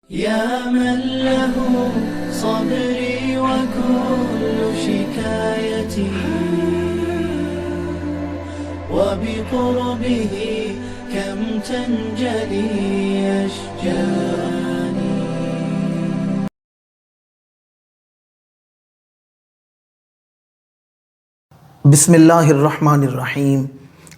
يا من له صبري وكل شكايتي وبقربه كم تنجلي أشجاني. بسم اللہ الرحمن الرحیم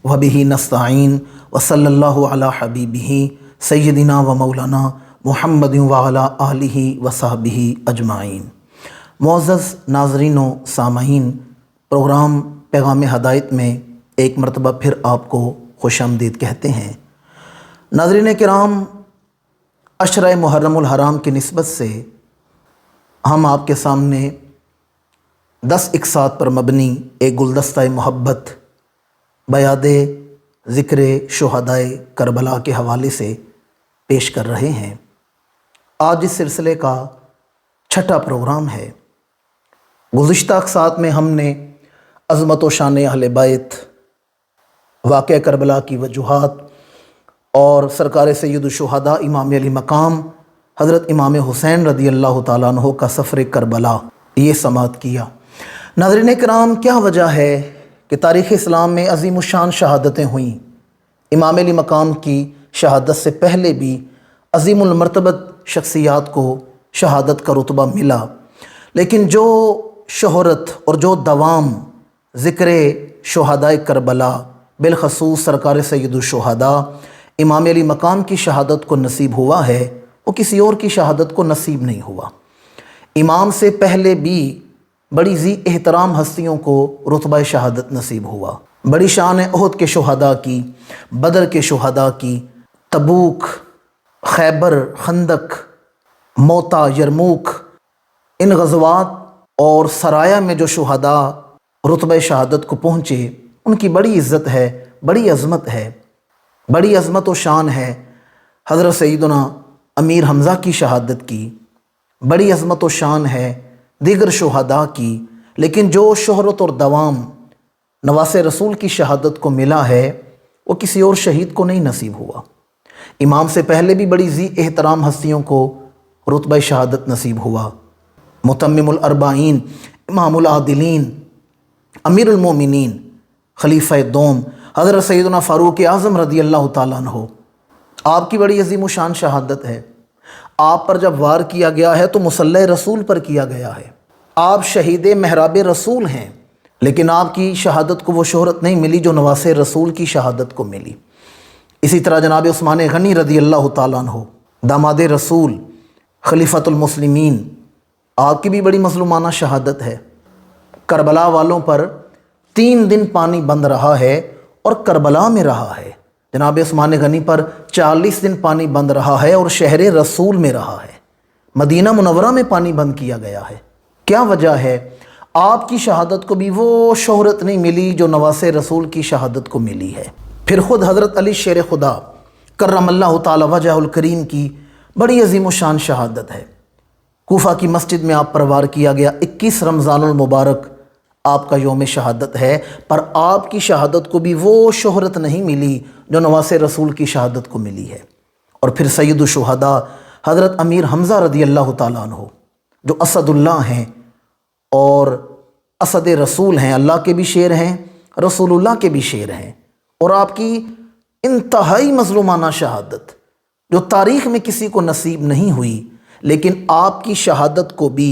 وبہ نستعین وصلی اللہ علی حبیبہ سیدنا و مولانا محمد وعلی آلہ وصحبہ اجمعین. معزز ناظرین و سامعین، پروگرام پیغام ہدایت میں ایک مرتبہ پھر آپ کو خوش آمدید کہتے ہیں. ناظرین کرام، عشرہ محرم الحرام کی نسبت سے ہم آپ کے سامنے 10 اقساط پر مبنی ایک گلدستہ محبت بیاد ذکر شہدائے کربلا کے حوالے سے پیش کر رہے ہیں. آج اس سلسلے کا 6واں پروگرام ہے. گزشتہ اقساط میں ہم نے عظمت و شان اہل بیت، واقعہ کربلا کی وجوہات اور سرکار سید الشہداء امام علی مقام حضرت امام حسین رضی اللہ تعالیٰ عنہ کا سفر کربلا یہ سماعت کیا. ناظرین کرام، کیا وجہ ہے کہ تاریخ اسلام میں عظیم الشان شہادتیں ہوئیں؟ امام علی مقام کی شہادت سے پہلے بھی عظیم المرتبت شخصیات کو شہادت کا رتبہ ملا، لیکن جو شہرت اور جو دوام ذکر شہدائے کربلا بالخصوص سرکار سید الشہداء امام علی مقام کی شہادت کو نصیب ہوا ہے، وہ کسی اور کی شہادت کو نصیب نہیں ہوا. امام سے پہلے بھی بڑی ذی احترام ہستیوں کو رتبہ شہادت نصیب ہوا. بڑی شان احد کے شہداء کی، بدر کے شہداء کی، تبوک، خیبر، خندق، موتا، یرموک، ان غزوات اور سرایا میں جو شہداء رتبہ شہادت کو پہنچے، ان کی بڑی عزت ہے، بڑی عظمت ہے، بڑی عظمت و شان ہے. حضرت سیدنا امیر حمزہ کی شہادت کی بڑی عظمت و شان ہے، دیگر شہداء کی. لیکن جو شہرت اور دوام نواس رسول کی شہادت کو ملا ہے، وہ کسی اور شہید کو نہیں نصیب ہوا. امام سے پہلے بھی بڑی ذی احترام ہستیوں کو رتبہ شہادت نصیب ہوا. متمم الاربعین، امام العادلین، امیر المومنین، خلیفہ دوم حضرت سیدنا فاروق اعظم رضی اللہ تعالیٰ عنہ، آپ کی بڑی عظیم و شان شہادت ہے. آپ پر جب وار کیا گیا ہے تو مصلی رسول پر کیا گیا ہے. آپ شہید محراب رسول ہیں، لیکن آپ کی شہادت کو وہ شہرت نہیں ملی جو نواس رسول کی شہادت کو ملی. اسی طرح جناب عثمان غنی رضی اللہ تعالیٰ عنہ، داماد رسول، خلیفۃ المسلمین، آپ کی بھی بڑی مظلومانہ شہادت ہے. کربلا والوں پر 3 دن پانی بند رہا ہے اور کربلا میں رہا ہے. جناب عثمان غنی پر 40 دن پانی بند رہا ہے اور شہر رسول میں رہا ہے. مدینہ منورہ میں پانی بند کیا گیا ہے. کیا وجہ ہے؟ آپ کی شہادت کو بھی وہ شہرت نہیں ملی جو نواس رسول کی شہادت کو ملی ہے. پھر خود حضرت علی شیر خدا کرم اللہ تعالی وجہ الکریم کی بڑی عظیم و شان شہادت ہے. کوفہ کی مسجد میں آپ پر وار کیا گیا. 21 رمضان المبارک آپ کا یوم شہادت ہے، پر آپ کی شہادت کو بھی وہ شہرت نہیں ملی جو نواس رسول کی شہادت کو ملی ہے. اور پھر سید الشہداء حضرت امیر حمزہ رضی اللہ تعالیٰ عنہ، جو اسد اللہ ہیں اور اسد رسول ہیں، اللہ کے بھی شیر ہیں، رسول اللہ کے بھی شیر ہیں. اور آپ کی انتہائی مظلومانہ شہادت جو تاریخ میں کسی کو نصیب نہیں ہوئی، لیکن آپ کی شہادت کو بھی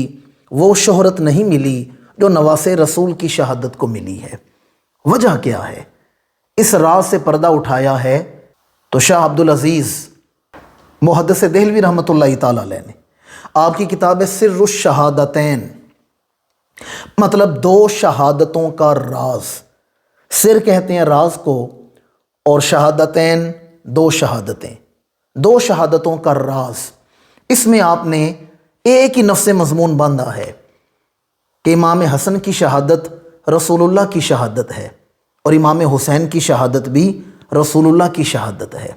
وہ شہرت نہیں ملی جو نواس رسول کی شہادت کو ملی ہے. وجہ کیا ہے؟ اس راز سے پردہ اٹھایا ہے تو شاہ عبدالعزیز محدث دہلوی رحمۃ اللہ تعالیٰ علیہ نے آپ کی کتاب سر الشہادتین، مطلب 2 شہادتوں کا راز، سر کہتے ہیں راز کو، اور شہادتین 2 شہادتیں، 2 شہادتوں کا راز. اس میں آپ نے ایک ہی نفس مضمون باندھا ہے کہ امام حسن کی شہادت رسول اللہ کی شہادت ہے اور امام حسین کی شہادت بھی رسول اللہ کی شہادت ہے.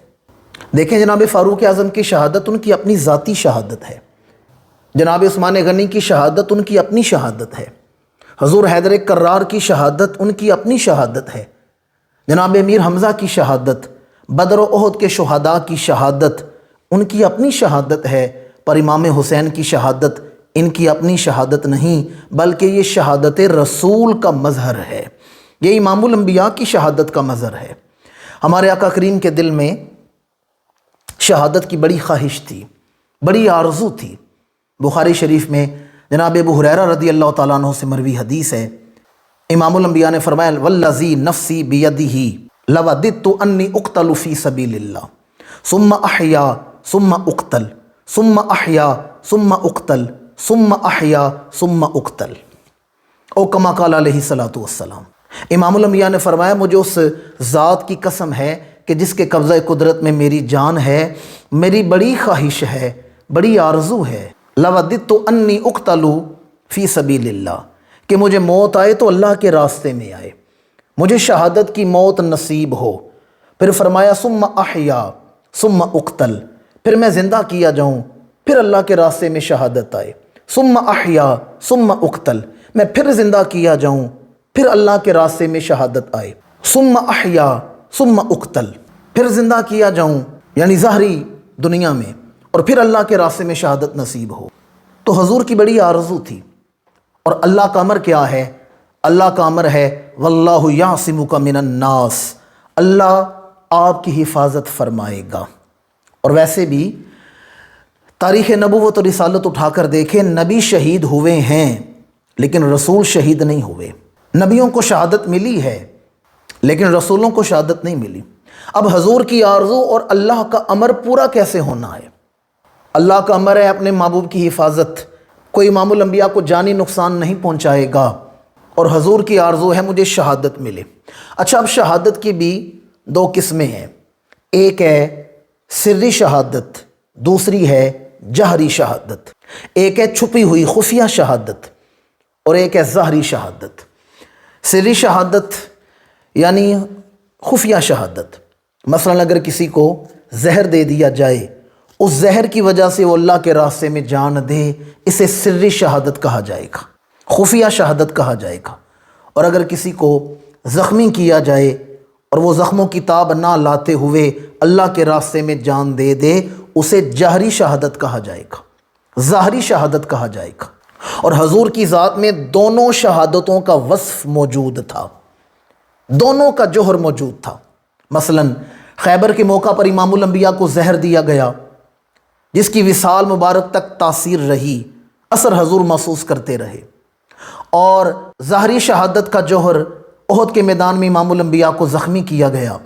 دیکھیں، جناب فاروق اعظم کی شہادت ان کی اپنی ذاتی شہادت ہے. جناب عثمان غنی کی شہادت ان کی اپنی شہادت ہے. حضور حیدر کرار کی شہادت ان کی اپنی شہادت ہے. جناب امیر حمزہ کی شہادت، بدر و احد کے شہداء کی شہادت ان کی اپنی شہادت ہے. پر امام حسین کی شہادت ان کی اپنی شہادت نہیں بلکہ یہ شہادت رسول کا مظہر ہے، یہ امام الانبیاء کی شہادت کا مظہر ہے۔ ہمارے آقا کریم کے دل میں شہادت کی بڑی خواہش تھی، بڑی آرزو تھی۔ بخاری شریف میں جناب ابو ہریرہ رضی اللہ تعالیٰ عنہ سے مروی حدیث ہے، امام الانبیاء نے فرمایا والذی نفسی بیدہ لوددت انی اقتل فی سبیل اللہ ثم احیا ثم اقتل ثم احیا ثم اقتل ثم احیا ثم اقتل، او کما قال علیہ الصلوۃ والسلام۔ امام الانبیاء نے فرمایا مجھے اس ذات کی قسم ہے کہ جس کے قبضہ قدرت میں میری جان ہے، میری بڑی خواہش ہے، بڑی آرزو ہے، لوددت انی اقتل فی سبیل اللہ، کہ مجھے موت آئے تو اللہ کے راستے میں آئے، مجھے شہادت کی موت نصیب ہو۔ پھر فرمایا ثم احیا ثم اقتل، پھر میں زندہ کیا جاؤں، پھر اللہ کے راستے میں شہادت آئے، ثم احیا ثم اقتل، میں پھر زندہ کیا جاؤں، پھر اللہ کے راستے میں شہادت آئے، ثم احیا ثم اقتل، پھر زندہ کیا جاؤں یعنی ظاہری دنیا میں، اور پھر اللہ کے راستے میں شہادت نصیب ہو۔ تو حضور کی بڑی آرزو تھی، اور اللہ کا امر کیا ہے؟ اللہ کا امر ہے واللہ یعصمک من الناس، اللہ آپ کی حفاظت فرمائے گا۔ اور ویسے بھی تاریخ نبوت اور رسالت اٹھا کر دیکھیں، نبی شہید ہوئے ہیں لیکن رسول شہید نہیں ہوئے۔ نبیوں کو شہادت ملی ہے لیکن رسولوں کو شہادت نہیں ملی۔ اب حضور کی آرزو اور اللہ کا امر پورا کیسے ہونا ہے؟ اللہ کا امر ہے اپنے محبوب کی حفاظت، کوئی امام الانبیاء کو جانی نقصان نہیں پہنچائے گا، اور حضور کی آرزو ہے مجھے شہادت ملے۔ اچھا، اب شہادت کی بھی دو قسمیں ہیں، ایک ہے سری شہادت، دوسری ہے جہری شہادت۔ ایک ہے چھپی ہوئی خفیہ شہادت اور ایک ہے ظاہری شہادت۔ سری شہادت یعنی خفیہ شہادت، مثلا اگر کسی کو زہر دے دیا جائے، اس زہر کی وجہ سے وہ اللہ کے راستے میں جان دے، اسے سری شہادت کہا جائے گا، خفیہ شہادت کہا جائے گا۔ اور اگر کسی کو زخمی کیا جائے اور وہ زخموں کی تاب نہ لاتے ہوئے اللہ کے راستے میں جان دے دے، اسے جہری شہادت کہا جائے گا، ظاہری شہادت کہا جائے گا۔ اور حضور کی ذات میں دونوں شہادتوں کا وصف موجود تھا، دونوں کا جوہر موجود تھا۔ مثلا خیبر کے موقع پر امام الانبیاء کو زہر دیا گیا، جس کی وصال مبارک تک تاثیر رہی، اثر حضور محسوس کرتے رہے۔ اور ظاہری شہادت کا جوہر احد کے میدان میں امام الانبیاء کو زخمی کیا گیا،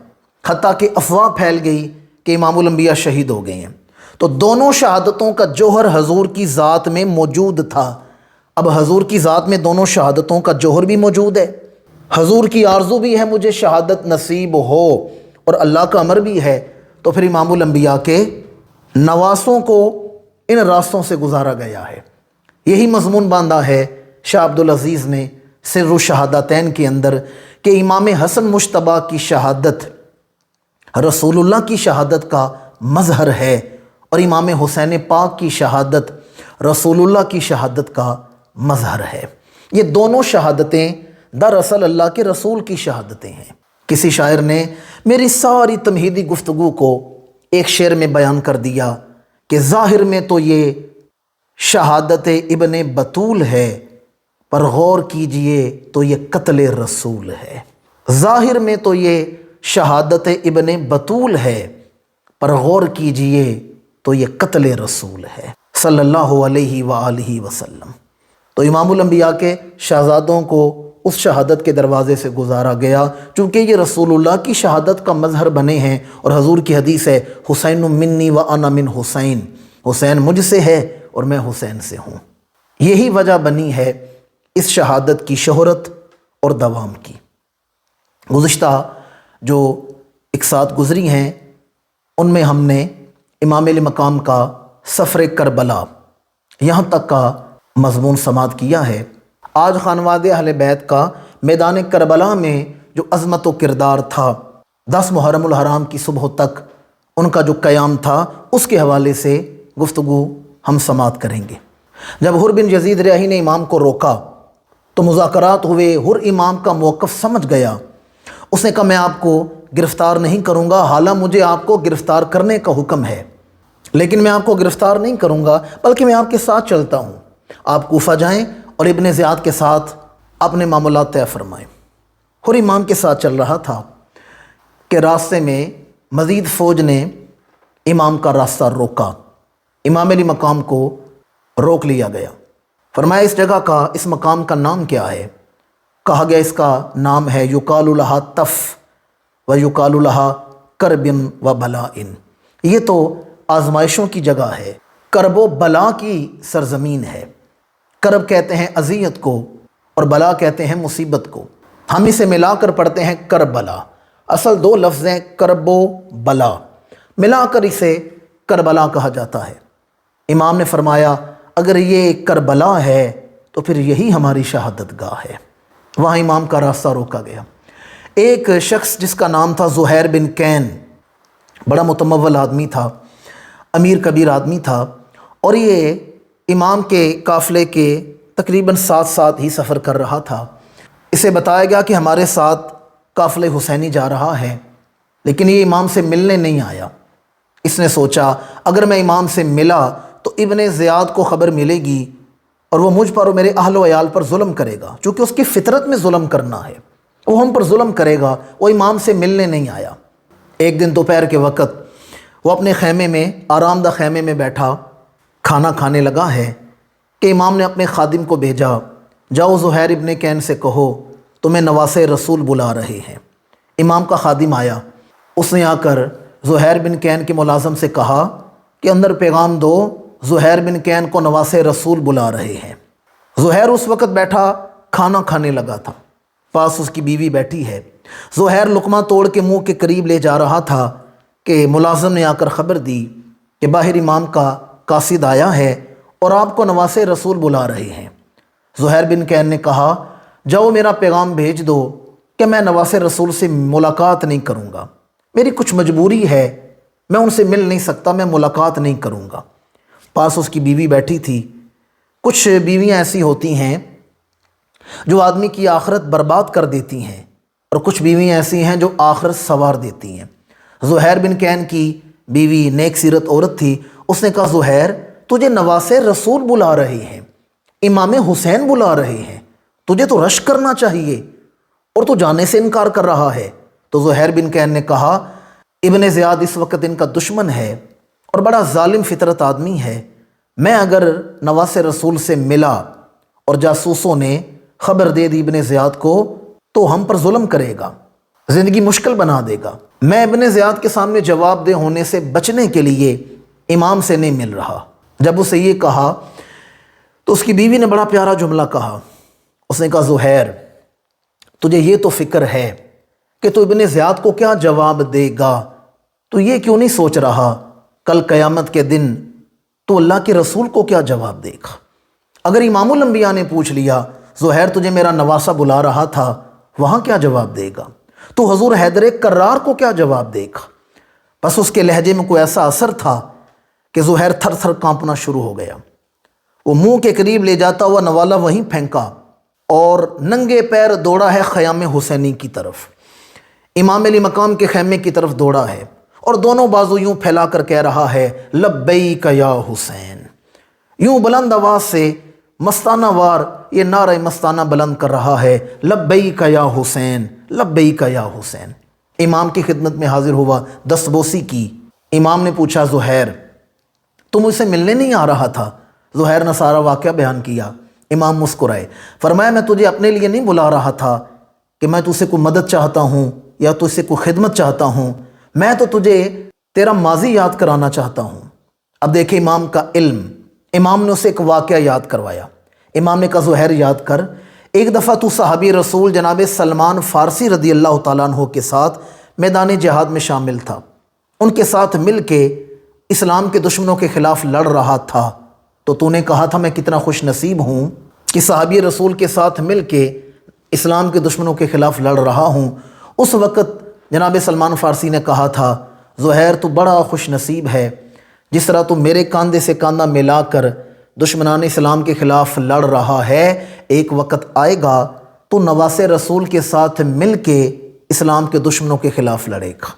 حتیٰ کہ افواہ پھیل گئی کہ امام الانبیاء شہید ہو گئے ہیں۔ تو دونوں شہادتوں کا جوہر حضور کی ذات میں موجود تھا۔ اب حضور کی ذات میں دونوں شہادتوں کا جوہر بھی موجود ہے، حضور کی آرزو بھی ہے مجھے شہادت نصیب ہو، اور اللہ کا امر بھی ہے، تو پھر امام الانبیاء کے نواسوں کو ان راستوں سے گزارا گیا ہے۔ یہی مضمون باندھا ہے شاہ عبدالعزیز نے سر الشہادتین کے اندر کہ امام حسن مجتبیٰ کی شہادت رسول اللہ کی شہادت کا مظہر ہے، اور امام حسین پاک کی شہادت رسول اللہ کی شہادت کا مظہر ہے۔ یہ دونوں شہادتیں دراصل اللہ کے رسول کی شہادتیں ہیں۔ کسی شاعر نے میری ساری تمہیدی گفتگو کو ایک شعر میں بیان کر دیا کہ ظاہر میں تو یہ شہادت ابن بطول ہے، پر غور کیجئے تو یہ قتل رسول ہے۔ ظاہر میں تو یہ شہادت ابن بطول ہے، پر غور کیجئے تو یہ قتل رسول ہے صلی اللہ علیہ وآلہ وسلم۔ تو امام الانبیاء کے شہزادوں کو اس شہادت کے دروازے سے گزارا گیا، چونکہ یہ رسول اللہ کی شہادت کا مظہر بنے ہیں، اور حضور کی حدیث ہے حسین منی و انا من حسین، حسین مجھ سے ہے اور میں حسین سے ہوں۔ یہی وجہ بنی ہے اس شہادت کی شہرت اور دوام کی۔ گزشتہ جو اقساط گزری ہیں ان میں ہم نے امام علی مقام کا سفر کربلا یہاں تک کا مضمون سماعت کیا ہے۔ آج خانواد اہل بیت کا میدان کربلا میں جو عظمت و کردار تھا، 10 محرم الحرام کی صبح تک ان کا جو قیام تھا، اس کے حوالے سے گفتگو ہم سماعت کریں گے۔ جب حر بن یزید ریاحی نے امام کو روکا تو مذاکرات ہوئے، حر امام کا موقف سمجھ گیا، اس نے کہا میں آپ کو گرفتار نہیں کروں گا، حالانکہ مجھے آپ کو گرفتار کرنے کا حکم ہے، لیکن میں آپ کو گرفتار نہیں کروں گا، بلکہ میں آپ کے ساتھ چلتا ہوں۔ آپ کوفہ جائیں اور ابن زیاد کے ساتھ اپنے معاملات طے فرمائیں۔ اور امام کے ساتھ چل رہا تھا کہ راستے میں مزید فوج نے امام کا راستہ روکا۔ امام علی مقام کو روک لیا گیا۔ فرمایا اس جگہ کا، اس مقام کا نام کیا ہے؟ کہا گیا اس کا نام ہے یقال لہا تف و یقال لہا کرب و بلاء۔ یہ تو آزمائشوں کی جگہ ہے، کرب و بلا کی سرزمین ہے۔ کرب کہتے ہیں اذیت کو اور بلا کہتے ہیں مصیبت کو۔ ہم اسے ملا کر پڑھتے ہیں کربلا۔ اصل دو لفظ ہیں کرب و بلا، ملا کر اسے کربلا کہا جاتا ہے۔ امام نے فرمایا اگر یہ کربلا ہے تو پھر یہی ہماری شہادت گاہ ہے۔ وہاں امام کا راستہ روکا گیا۔ ایک شخص جس کا نام تھا زہیر بن کین، بڑا متمول آدمی تھا، امیر کبیر آدمی تھا، اور یہ امام کے قافلے کے تقریباً ساتھ ہی سفر کر رہا تھا۔ اسے بتایا گیا کہ ہمارے ساتھ قافلہ حسینی جا رہا ہے، لیکن یہ امام سے ملنے نہیں آیا۔ اس نے سوچا اگر میں امام سے ملا تو ابن زیاد کو خبر ملے گی اور وہ مجھ پر اور میرے اہل و عیال پر ظلم کرے گا، چونکہ اس کی فطرت میں ظلم کرنا ہے، وہ ہم پر ظلم کرے گا۔ وہ امام سے ملنے نہیں آیا۔ ایک دن دوپہر کے وقت وہ اپنے خیمے میں، آرام دہ خیمے میں بیٹھا کھانا کھانے لگا ہے کہ امام نے اپنے خادم کو بھیجا، جاؤ زہیر ابن کین سے کہو تمہیں نواسے رسول بلا رہے ہیں۔ امام کا خادم آیا، اس نے آ کر زہیر بن کین کے ملازم سے کہا کہ اندر پیغام دو، زہیر بن کین کو نواسے رسول بلا رہے ہیں۔ زہیر اس وقت بیٹھا کھانا کھانے لگا تھا، پاس اس کی بیوی بیٹھی ہے۔ زہیر لقمہ توڑ کے منہ کے قریب لے جا رہا تھا کہ ملازم نے آ کر خبر دی کہ باہر امام کا قاصد آیا ہے اور آپ کو نواسے رسول بلا رہے ہیں۔ زہیر بن کین نے کہا جاؤ میرا پیغام بھیج دو کہ میں نواسے رسول سے ملاقات نہیں کروں گا، میری کچھ مجبوری ہے، میں ان سے مل نہیں سکتا، میں ملاقات نہیں کروں گا۔ پاس اس کی بیوی بیٹھی تھی۔ کچھ بیویاں ایسی ہوتی ہیں جو آدمی کی آخرت برباد کر دیتی ہیں، اور کچھ بیویاں ایسی ہیں جو آخرت سنوار دیتی ہیں۔ زہیر بن کین کی بیوی نیک سیرت عورت تھی۔ اس نے کہا زہیر تجھے نواسے رسول بلا رہے ہیں، امام حسین بلا رہے ہیں، تجھے تو رشک کرنا چاہیے اور تو جانے سے انکار کر رہا ہے۔ تو زہیر بن کین نے کہا ابن زیاد اس وقت ان کا دشمن ہے اور بڑا ظالم فطرت آدمی ہے، میں اگر نواسے رسول سے ملا اور جاسوسوں نے خبر دے دی ابن زیاد کو تو ہم پر ظلم کرے گا، زندگی مشکل بنا دے گا۔ میں ابن زیاد کے سامنے جواب دہ ہونے سے بچنے کے لیے امام سے نہیں مل رہا۔ جب اسے یہ کہا تو اس کی بیوی نے بڑا پیارا جملہ کہا۔ اس نے کہا زہیر تجھے یہ تو فکر ہے کہ تو ابن زیاد کو کیا جواب دے گا، تو یہ کیوں نہیں سوچ رہا کل قیامت کے دن تو اللہ کے رسول کو کیا جواب دے گا؟ اگر امام الانبیاء نے پوچھ لیا زہیر تجھے میرا نواسہ بلا رہا تھا، وہاں کیا جواب دے گا؟ تو حضور حیدر کرار کو کیا جواب دے گا؟ بس اس کے لہجے میں کوئی ایسا اثر تھا کہ زہیر تھر تھر کانپنا شروع ہو گیا۔ وہ منہ کے قریب لے جاتا ہوا نوالا وہیں پھینکا اور ننگے پیر دوڑا ہے خیام حسینی کی طرف، امام علی مقام کے خیمے کی طرف دوڑا ہے، اور دونوں بازو یوں پھیلا کر کہہ رہا ہے لبیک یا حسین، یوں بلند آواز سے مستانہ وار یہ نعرہ مستانہ بلند کر رہا ہے لبیک یا حسین، لبیک یا حسین۔ امام کی خدمت میں حاضر ہوا، دستبوسی کی۔ امام نے پوچھا زہیر تم مجھ سے ملنے نہیں آ رہا تھا؟ زہیر نے سارا واقعہ بیان کیا۔ امام مسکرائے، فرمایا میں تجھے اپنے لیے نہیں بلا رہا تھا کہ میں تجھ سے کوئی مدد چاہتا ہوں یا تجھ سے کوئی خدمت چاہتا ہوں، میں تو تجھے تیرا ماضی یاد کرانا چاہتا ہوں۔ اب دیکھیں امام کا علم، امام نے اسے ایک واقعہ یاد کروایا۔ امام نے کہا زہیر یاد کر، ایک دفعہ تو صحابی رسول جناب سلمان فارسی رضی اللہ تعالیٰ عنہ کے ساتھ میدان جہاد میں شامل تھا، ان کے ساتھ مل کے اسلام کے دشمنوں کے خلاف لڑ رہا تھا، تو نے کہا تھا میں کتنا خوش نصیب ہوں کہ صحابی رسول کے ساتھ مل کے اسلام کے دشمنوں کے خلاف لڑ رہا ہوں۔ اس وقت جناب سلمان فارسی نے کہا تھا زہیر تو بڑا خوش نصیب ہے، جس طرح تو میرے کاندھے سے کاندھا ملا کر دشمنان اسلام کے خلاف لڑ رہا ہے، ایک وقت آئے گا تو نواسے رسول کے ساتھ مل کے اسلام کے دشمنوں کے خلاف لڑے گا،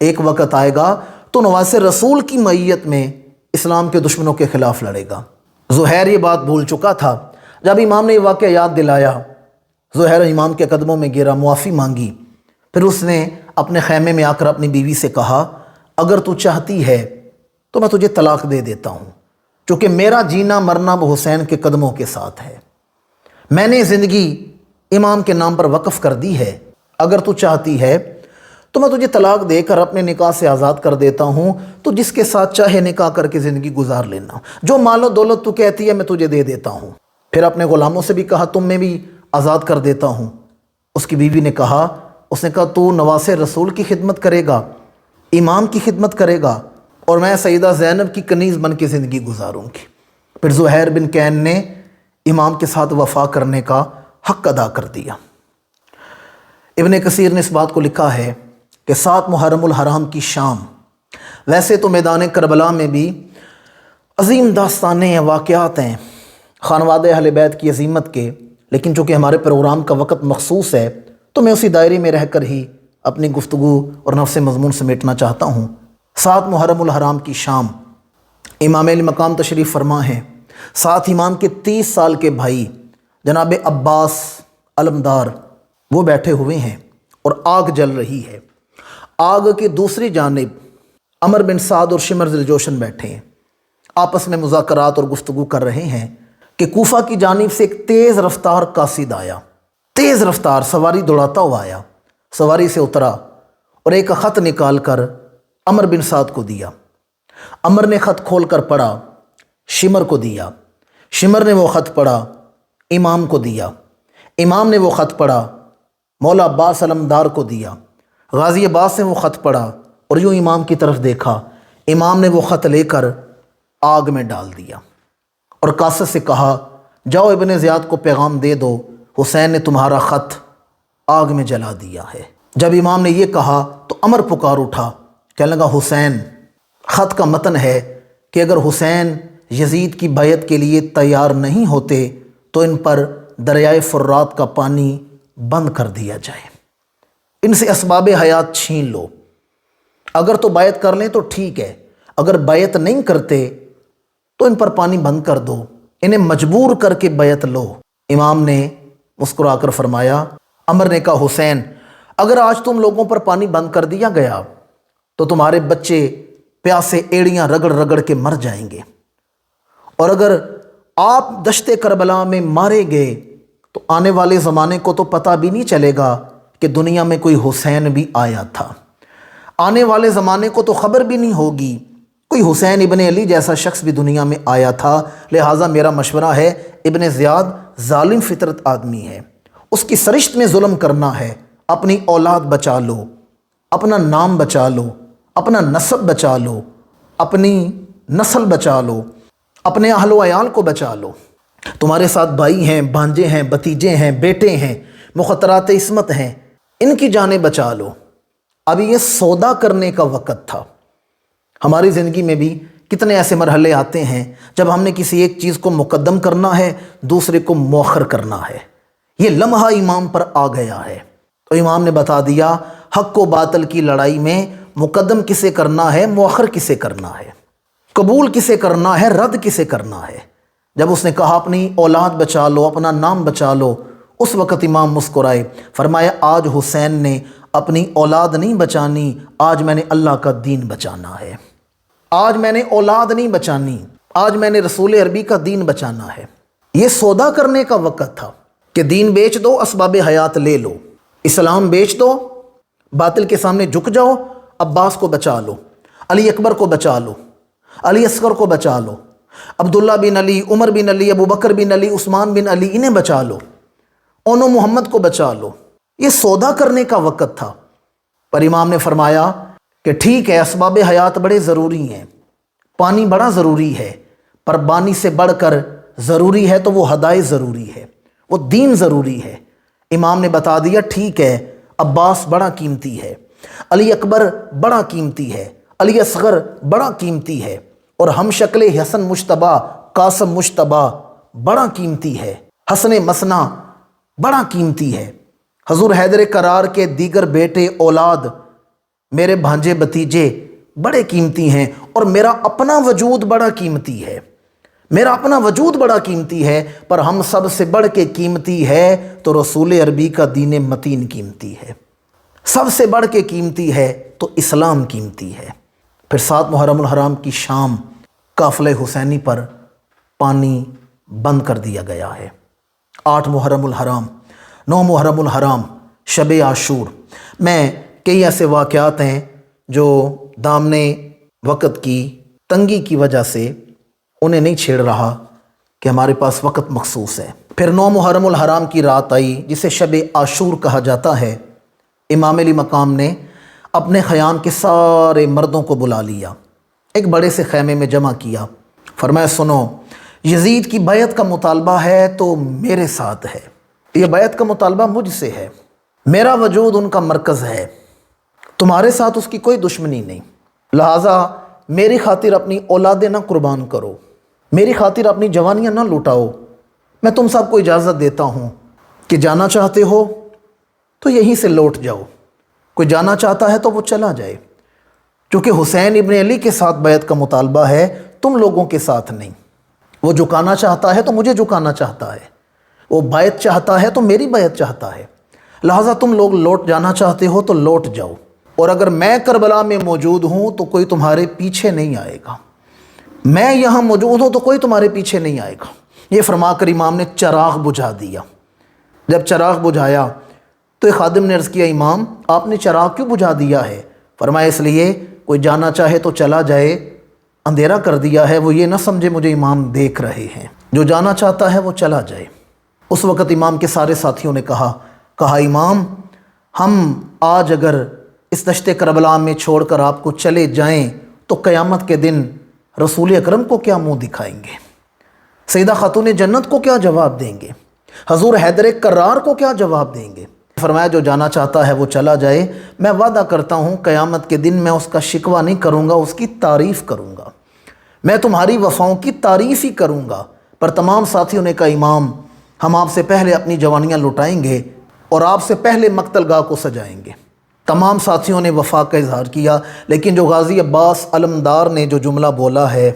ایک وقت آئے گا تو نواسے رسول کی معیت میں اسلام کے دشمنوں کے خلاف لڑے گا۔ زہیر یہ بات بھول چکا تھا۔ جب امام نے یہ واقعہ یاد دلایا، زہیر امام کے قدموں میں گرا، معافی مانگی۔ پھر اس نے اپنے خیمے میں آ کر اپنی بیوی سے کہا، اگر تو چاہتی ہے تو میں تجھے طلاق دے دیتا ہوں، چونکہ میرا جینا مرنا وہ حسین کے قدموں کے ساتھ ہے، میں نے زندگی امام کے نام پر وقف کر دی ہے، اگر تو چاہتی ہے تو میں تجھے طلاق دے کر اپنے نکاح سے آزاد کر دیتا ہوں، تو جس کے ساتھ چاہے نکاح کر کے زندگی گزار لینا، جو مال و دولت تو کہتی ہے میں تجھے دے دیتا ہوں۔ پھر اپنے غلاموں سے بھی کہا، تم میں بھی آزاد کر دیتا ہوں۔ اس کی بیوی نے کہا، تو نواس رسول کی خدمت کرے گا، امام کی خدمت کرے گا، اور میں سیدہ زینب کی کنیز بن کے زندگی گزاروں گی۔ پھر زہیر بن کین نے امام کے ساتھ وفا کرنے کا حق ادا کر دیا۔ ابن کثیر نے اس بات کو لکھا ہے کہ 7 محرم الحرام کی شام، ویسے تو میدان کربلا میں بھی عظیم داستانیں ہیں، واقعات ہیں خانوادہ اہل بیت کی عظیمت کے، لیکن چونکہ ہمارے پروگرام کا وقت مخصوص ہے تو میں اسی دائرے میں رہ کر ہی اپنی گفتگو اور نفس مضمون سمیٹنا چاہتا ہوں۔ 7 محرم الحرام کی شام، امام علی مقام تشریف فرما ہیں، ساتھ امام کے 30 سال کے بھائی جناب عباس علمدار وہ بیٹھے ہوئے ہیں اور آگ جل رہی ہے۔ آگ کی دوسری جانب عمر بن سعد اور شمر ذی الجوشن بیٹھے ہیں، آپس میں مذاکرات اور گفتگو کر رہے ہیں کہ کوفہ کی جانب سے ایک تیز رفتار قاصد آیا، تیز رفتار سواری دوڑاتا ہوا آیا، سواری سے اترا اور ایک خط نکال کر عمر بن سعد کو دیا۔ عمر نے خط کھول کر پڑھا، شمر کو دیا، شمر نے وہ خط پڑھا، امام کو دیا، امام نے وہ خط پڑھا، مولا عباس علمدار کو دیا، غازی عباس نے وہ خط پڑھا اور یوں امام کی طرف دیکھا، امام نے وہ خط لے کر آگ میں ڈال دیا اور قاصد سے کہا، جاؤ ابن زیاد کو پیغام دے دو، حسین نے تمہارا خط آگ میں جلا دیا ہے۔ جب امام نے یہ کہا تو عمر پکار اٹھا، کہنے لگا، حسین، خط کا متن ہے کہ اگر حسین یزید کی بیعت کے لیے تیار نہیں ہوتے تو ان پر دریائے فرات کا پانی بند کر دیا جائے، ان سے اسباب حیات چھین لو، اگر تو بیعت کر لیں تو ٹھیک ہے، اگر بیعت نہیں کرتے تو ان پر پانی بند کر دو، انہیں مجبور کر کے بیعت لو۔ امام نے مسکرا کر فرمایا، عمر نے کہا، حسین، اگر آج تم لوگوں پر پانی بند کر دیا گیا تو تمہارے بچے پیاسے ایڑیاں رگڑ رگڑ کے مر جائیں گے، اور اگر آپ دشت کربلا میں مارے گئے تو آنے والے زمانے کو تو پتہ بھی نہیں چلے گا کہ دنیا میں کوئی حسین بھی آیا تھا، آنے والے زمانے کو تو خبر بھی نہیں ہوگی کوئی حسین ابن علی جیسا شخص بھی دنیا میں آیا تھا۔ لہٰذا میرا مشورہ ہے، ابن زیاد ظالم فطرت آدمی ہے، اس کی سرشت میں ظلم کرنا ہے، اپنی اولاد بچا لو، اپنا نام بچا لو، اپنا نسب بچا لو، اپنی نسل بچا لو، اپنے اہل و عیال کو بچا لو، تمہارے ساتھ بھائی ہیں، بھانجے ہیں، بتیجے ہیں، بیٹے ہیں، مخطرات عصمت ہیں، ان کی جانیں بچا لو۔ ابھی یہ سودا کرنے کا وقت تھا۔ ہماری زندگی میں بھی کتنے ایسے مرحلے آتے ہیں جب ہم نے کسی ایک چیز کو مقدم کرنا ہے، دوسرے کو مؤخر کرنا ہے۔ یہ لمحہ امام پر آ گیا ہے تو امام نے بتا دیا، حق و باطل کی لڑائی میں مقدم کسے کرنا ہے، مؤخر کسے کرنا ہے، قبول کسے کرنا ہے، رد کسے کرنا ہے۔ جب اس نے کہا اپنی اولاد بچا لو، اپنا نام بچا لو، اس وقت امام مسکرائے، فرمایا، آج حسین نے اپنی اولاد نہیں بچانی، آج میں نے اللہ کا دین بچانا ہے، آج میں نے اولاد نہیں بچانی، آج میں نے رسول عربی کا دین بچانا ہے۔ یہ سودا کرنے کا وقت تھا کہ دین بیچ دو، اسباب حیات لے لو، اسلام بیچ دو، باطل کے سامنے جھک جاؤ، عباس کو بچا لو، علی اکبر کو بچا لو، علی اصغر کو بچا لو، عبداللہ بن علی، عمر بن علی، ابو بکر بن علی، عثمان بن علی، انہیں بچا لو، اونو محمد کو بچا لو۔ یہ سودا کرنے کا وقت تھا۔ پر امام نے فرمایا کہ ٹھیک ہے، اسباب حیات بڑے ضروری ہیں، پانی بڑا ضروری ہے، پر بانی سے بڑھ کر ضروری ہے تو وہ ہدایت ضروری ہے، وہ دین ضروری ہے۔ امام نے بتا دیا، ٹھیک ہے، عباس بڑا قیمتی ہے، علی اکبر بڑا قیمتی ہے، علی اصغر بڑا قیمتی ہے، اور ہم شکل حسن مجتبیٰ، قاسم مجتبیٰ بڑا قیمتی ہے، حسن مثنیٰ بڑا قیمتی ہے، حضور حیدر کرار کے دیگر بیٹے اولاد، میرے بھانجے بتیجے بڑے قیمتی ہیں، اور میرا اپنا وجود بڑا قیمتی ہے، میرا اپنا وجود بڑا قیمتی ہے، پر ہم سب سے بڑھ کے قیمتی ہے تو رسول عربی کا دین متین قیمتی ہے، سب سے بڑھ کے قیمتی ہے تو اسلام قیمتی ہے۔ پھر 7 محرم الحرام کی شام قافلہ حسینی پر پانی بند کر دیا گیا ہے۔ 8 محرم الحرام، 9 محرم الحرام، شب عاشور میں کئی ایسے واقعات ہیں جو دامنے وقت کی تنگی کی وجہ سے انہیں نہیں چھیڑ رہا کہ ہمارے پاس وقت مخصوص ہے۔ پھر 9 محرم الحرام کی رات آئی جسے شب عاشور کہا جاتا ہے۔ امام علی مقام نے اپنے خیام کے سارے مردوں کو بلا لیا، ایک بڑے سے خیمے میں جمع کیا، فرمایا سنو، یزید کی بیعت کا مطالبہ ہے تو میرے ساتھ ہے، یہ بیعت کا مطالبہ مجھ سے ہے، میرا وجود ان کا مرکز ہے، تمہارے ساتھ اس کی کوئی دشمنی نہیں، لہٰذا میری خاطر اپنی اولادیں نہ قربان کرو، میری خاطر اپنی جوانیاں نہ لوٹاؤ، میں تم سب کو اجازت دیتا ہوں کہ جانا چاہتے ہو تو یہیں سے لوٹ جاؤ، کوئی جانا چاہتا ہے تو وہ چلا جائے، کیونکہ حسین ابن علی کے ساتھ بیعت کا مطالبہ ہے، تم لوگوں کے ساتھ نہیں۔ وہ جھکانا چاہتا ہے تو مجھے جھکانا چاہتا ہے، وہ بیعت چاہتا ہے تو میری بیعت چاہتا ہے، لہٰذا تم لوگ لوٹ جانا چاہتے ہو تو لوٹ جاؤ، اور اگر میں کربلا میں موجود ہوں تو کوئی تمہارے پیچھے نہیں آئے گا، میں یہاں موجود ہوں تو کوئی تمہارے پیچھے نہیں آئے گا۔ یہ فرما کر امام نے چراغ بجھا دیا۔ جب چراغ بجھایا تو ایک خادم نے عرض کیا امام آپ نے چراغ کیوں بجھا دیا ہے؟ فرمایا اس لیے کوئی جانا چاہے تو چلا جائے، اندھیرا کر دیا ہے، وہ یہ نہ سمجھے مجھے امام دیکھ رہے ہیں، جو جانا چاہتا ہے وہ چلا جائے۔ اس وقت امام کے سارے ساتھیوں نے کہا امام ہم آج اگر اس دشت کربلا میں چھوڑ کر آپ کو چلے جائیں تو قیامت کے دن رسول اکرم کو کیا منہ دکھائیں گے، سیدہ خاتون جنت کو کیا جواب دیں گے، حضور حیدر کرار کو کیا جواب دیں گے؟ فرمایا جو جانا چاہتا ہے وہ چلا جائے، میں وعدہ کرتا ہوں قیامت کے دن میں اس کا شکوہ نہیں کروں گا، اس کی تعریف کروں گا، میں تمہاری وفاؤں کی تعریف ہی کروں گا۔ پر تمام ساتھیوں نے کہا امام ہم آپ سے پہلے اپنی جوانیاں لٹائیں گے اور آپ سے پہلے مقتل گاہ کو سجائیں گے۔ تمام ساتھیوں نے وفا کا اظہار کیا، لیکن جو غازی عباس علمدار نے جو جملہ بولا ہے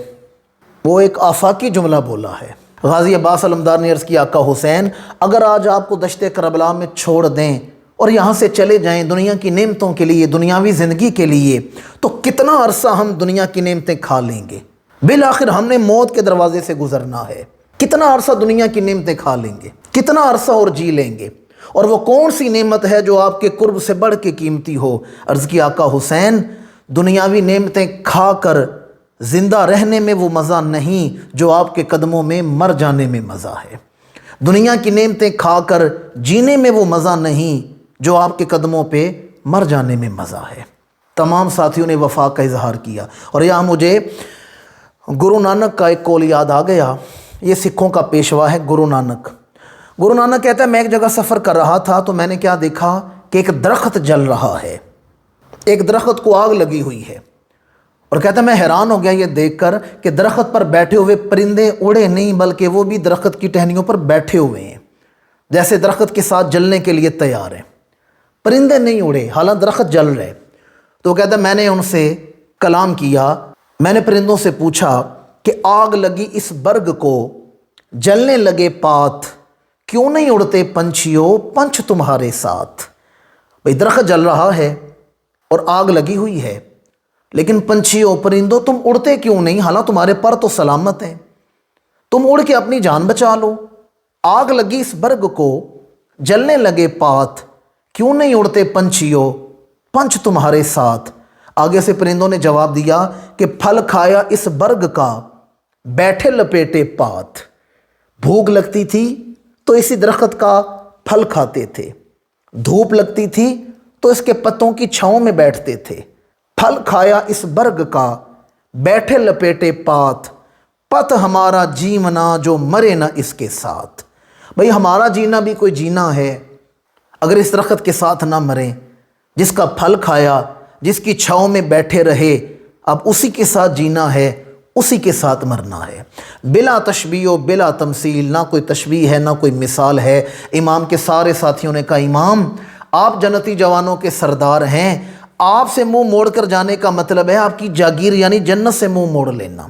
وہ ایک آفاقی جملہ بولا ہے۔ غازی عباس علمدار نے عرض کیا آقا حسین اگر آج آپ کو دشت کربلا میں چھوڑ دیں اور یہاں سے چلے جائیں دنیا کی نعمتوں کے لیے، دنیاوی زندگی کے لیے، تو کتنا عرصہ ہم دنیا کی نعمتیں کھا لیں گے، بالآخر ہم نے موت کے دروازے سے گزرنا ہے، کتنا عرصہ دنیا کی نعمتیں کھا لیں گے، کتنا عرصہ اور جی لیں گے، اور وہ کون سی نعمت ہے جو آپ کے قرب سے بڑھ کے قیمتی ہو؟ عرض کی آقا حسین دنیاوی نعمتیں کھا کر زندہ رہنے میں وہ مزہ نہیں جو آپ کے قدموں میں مر جانے میں مزہ ہے، دنیا کی نعمتیں کھا کر جینے میں وہ مزہ نہیں جو آپ کے قدموں پہ مر جانے میں مزہ ہے۔ تمام ساتھیوں نے وفا کا اظہار کیا، اور یہاں مجھے گرو نانک کا ایک قول یاد آ گیا، یہ سکھوں کا پیشوا ہے گرو نانک۔ گرو نانک کہتا ہے میں ایک جگہ سفر کر رہا تھا تو میں نے کیا دیکھا کہ ایک درخت جل رہا ہے، ایک درخت کو آگ لگی ہوئی ہے، اور کہتا ہے میں حیران ہو گیا یہ دیکھ کر کہ درخت پر بیٹھے ہوئے پرندے اڑے نہیں بلکہ وہ بھی درخت کی ٹہنیوں پر بیٹھے ہوئے ہیں، جیسے درخت کے ساتھ جلنے کے لیے تیار ہیں، پرندے نہیں اڑے حالانکہ درخت جل رہے۔ تو کہتا ہے میں نے ان سے کلام کیا، میں نے پرندوں سے پوچھا کہ آگ لگی اس برگ کو جلنے لگے پات، کیوں نہیں اڑتے پنچھیوں پنچھ تمہارے ساتھ؟ بھئی درخت جل رہا ہے اور آگ لگی ہوئی ہے، لیکن پنچھیوں پرندوں تم اڑتے کیوں نہیں؟ حالانکہ تمہارے پر تو سلامت ہیں، تم اڑ کے اپنی جان بچا لو۔ آگ لگی اس برگ کو جلنے لگے پات، کیوں نہیں اڑتے پنچھیوں پنچھ تمہارے ساتھ؟ آگے سے پرندوں نے جواب دیا کہ پھل کھایا اس برگ کا بیٹھے لپیٹے پات، بھوک لگتی تھی تو اسی درخت کا پھل کھاتے تھے، دھوپ لگتی تھی تو اس کے پتوں کی چھاؤں میں بیٹھتے تھے، پھل کھایا اس برگ کا بیٹھے لپیٹے پات، پت ہمارا جیونا جو مرے نہ اس کے ساتھ۔ بھئی ہمارا جینا بھی کوئی جینا ہے، اگر اس درخت کے ساتھ نہ مریں، جس کا پھل کھایا، جس کی چھاؤں میں بیٹھے رہے، اب اسی کے ساتھ جینا ہے، اسی کے ساتھ مرنا ہے، بلا تشبیہ و بلا تمثیل، نہ کوئی تشبیہ ہے نہ کوئی مثال ہے۔ امام کے سارے ساتھیوں نے کہا امام آپ جنتی جوانوں کے سردار ہیں، آپ سے منہ موڑ کر جانے کا مطلب ہے آپ کی جاگیر یعنی جنت سے منہ موڑ لینا۔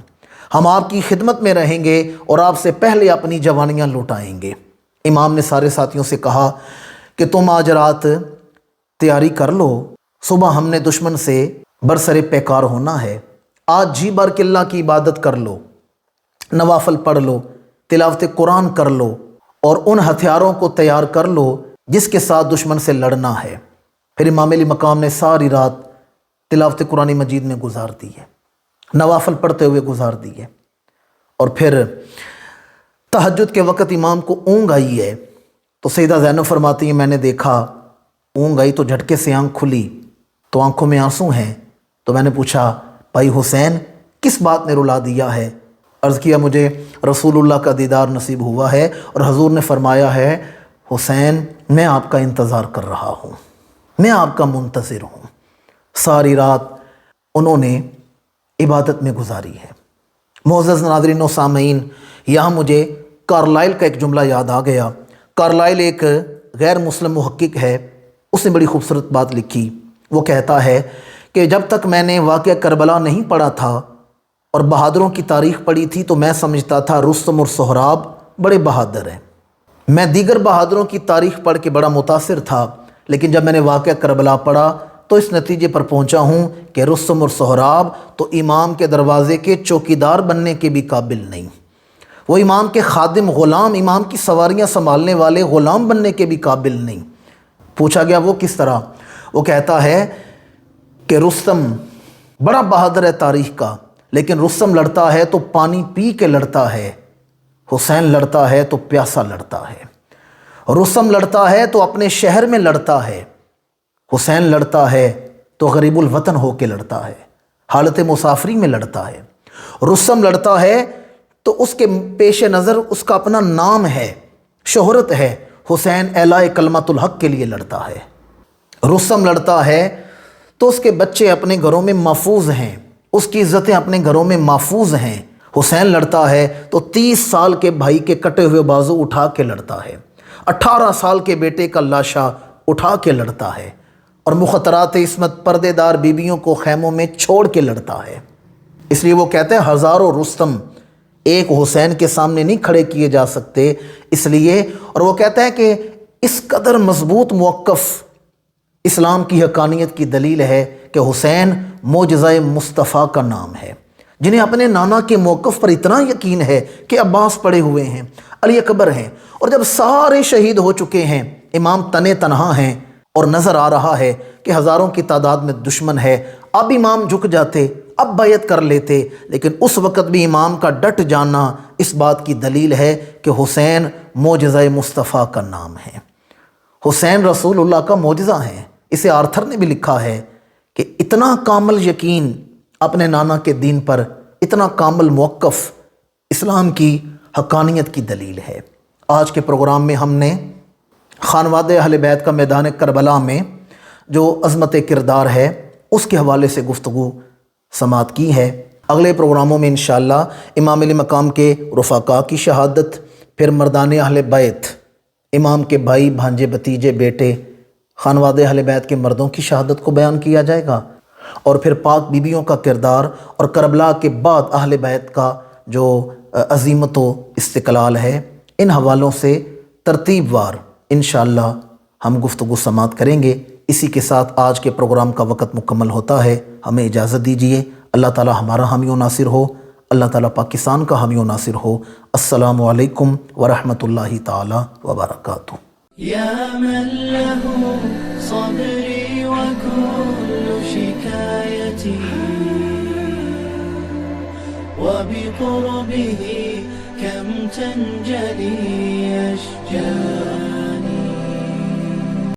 ہم آپ کی خدمت میں رہیں گے اور آپ سے پہلے اپنی جوانیاں لوٹائیں گے۔ امام نے سارے ساتھیوں سے کہا کہ تم آج رات تیاری کر لو، صبح ہم نے دشمن سے برسر پیکار ہونا ہے۔ آج جی بھر کے اللہ کی عبادت کر لو، نوافل پڑھ لو، تلاوت قرآن کر لو اور ان ہتھیاروں کو تیار کر لو جس کے ساتھ دشمن سے لڑنا ہے۔ پھر امام علی مقام نے ساری رات تلاوت قرآن مجید میں گزار دی ہے، نوافل پڑھتے ہوئے گزار دی ہے، اور پھر تہجد کے وقت امام کو اونگ آئی ہے تو سیدہ زینب فرماتی ہیں میں نے دیکھا اونگ آئی تو جھٹکے سے آنکھ کھلی تو آنکھوں میں آنسو ہیں، تو میں نے پوچھا بھائی حسین کس بات نے رلا دیا ہے؟ عرض کیا مجھے رسول اللہ کا دیدار نصیب ہوا ہے اور حضور نے فرمایا ہے حسین میں آپ کا انتظار کر رہا ہوں، میں آپ کا منتظر ہوں۔ ساری رات انہوں نے عبادت میں گزاری ہے۔ معزز ناظرین و سامعین، یہاں مجھے کارلائل کا ایک جملہ یاد آ گیا۔ کارلائل ایک غیر مسلم محقق ہے، اس نے بڑی خوبصورت بات لکھی۔ وہ کہتا ہے کہ جب تک میں نے واقعہ کربلا نہیں پڑھا تھا اور بہادروں کی تاریخ پڑھی تھی تو میں سمجھتا تھا رستم اور سہراب بڑے بہادر ہیں۔ میں دیگر بہادروں کی تاریخ پڑھ کے بڑا متاثر تھا، لیکن جب میں نے واقعہ کربلا پڑھا تو اس نتیجے پر پہنچا ہوں کہ رستم اور سہراب تو امام کے دروازے کے چوکیدار بننے کے بھی قابل نہیں، وہ امام کے خادم غلام، امام کی سواریاں سنبھالنے والے غلام بننے کے بھی قابل نہیں۔ پوچھا گیا وہ کس طرح؟ وہ کہتا ہے کہ رستم بڑا بہادر ہے تاریخ کا، لیکن رستم لڑتا ہے تو پانی پی کے لڑتا ہے، حسین لڑتا ہے تو پیاسا لڑتا ہے۔ رستم لڑتا ہے تو اپنے شہر میں لڑتا ہے، حسین لڑتا ہے تو غریب الوطن ہو کے لڑتا ہے، حالت مسافری میں لڑتا ہے۔ رستم لڑتا ہے تو اس کے پیش نظر اس کا اپنا نام ہے، شہرت ہے، حسین اعلاء کلمت الحق کے لیے لڑتا ہے۔ رستم لڑتا ہے تو اس کے بچے اپنے گھروں میں محفوظ ہیں، اس کی عزتیں اپنے گھروں میں محفوظ ہیں۔ حسین لڑتا ہے تو 30 سال کے بھائی کے کٹے ہوئے بازو اٹھا کے لڑتا ہے، 18 سال کے بیٹے کا لاشا اٹھا کے لڑتا ہے، اور مخاطرات عصمت پردے دار بیویوں کو خیموں میں چھوڑ کے لڑتا ہے۔ اس لیے وہ کہتے ہیں ہزاروں رستم ایک حسین کے سامنے نہیں کھڑے کیے جا سکتے، اس لیے، اور وہ کہتا ہے کہ اس قدر مضبوط موقف اسلام کی حقانیت کی دلیل ہے کہ حسین معجزہ مصطفیٰ کا نام ہے، جنہیں اپنے نانا کے موقف پر اتنا یقین ہے کہ عباس پڑے ہوئے ہیں، علی اکبر ہیں، اور جب سارے شہید ہو چکے ہیں، امام تنے تنہا ہیں اور نظر آ رہا ہے کہ ہزاروں کی تعداد میں دشمن ہے، اب امام جھک جاتے، اب بیعت کر لیتے، لیکن اس وقت بھی امام کا ڈٹ جانا اس بات کی دلیل ہے کہ حسین معجزہ مصطفیٰ کا نام ہے، حسین رسول اللہ کا معجزہ ہے۔ اسے آرتھر نے بھی لکھا ہے کہ اتنا کامل یقین اپنے نانا کے دین پر، اتنا کامل موقف اسلام کی حقانیت کی دلیل ہے۔ آج کے پروگرام میں ہم نے خانواد اہل بیت کا میدان کربلا میں جو عظمت کردار ہے اس کے حوالے سے گفتگو سماعت کی ہے۔ اگلے پروگراموں میں انشاءاللہ امام علی مقام کے رفقا کی شہادت، پھر مردان اہل بیت، امام کے بھائی، بھانجے، بھتیجے، بیٹے، خانواد اہل بیت کے مردوں کی شہادت کو بیان کیا جائے گا، اور پھر پاک بیبیوں کا کردار اور کربلا کے بعد اہل بیت کا جو عظیمت و استقلال ہے، ان حوالوں سے ترتیب وار انشاءاللہ ہم گفتگو سماعت کریں گے۔ اسی کے ساتھ آج کے پروگرام کا وقت مکمل ہوتا ہے، ہمیں اجازت دیجیے۔ اللہ تعالی ہمارا حامی و ناصر ہو، اللہ تعالی پاکستان کا حامی و ناصر ہو۔ السلام علیکم ورحمۃ اللہ تعالی وبرکاتہ۔ يا من له صبري وكل شكايتي وبقربه كم تنجلي أشجاري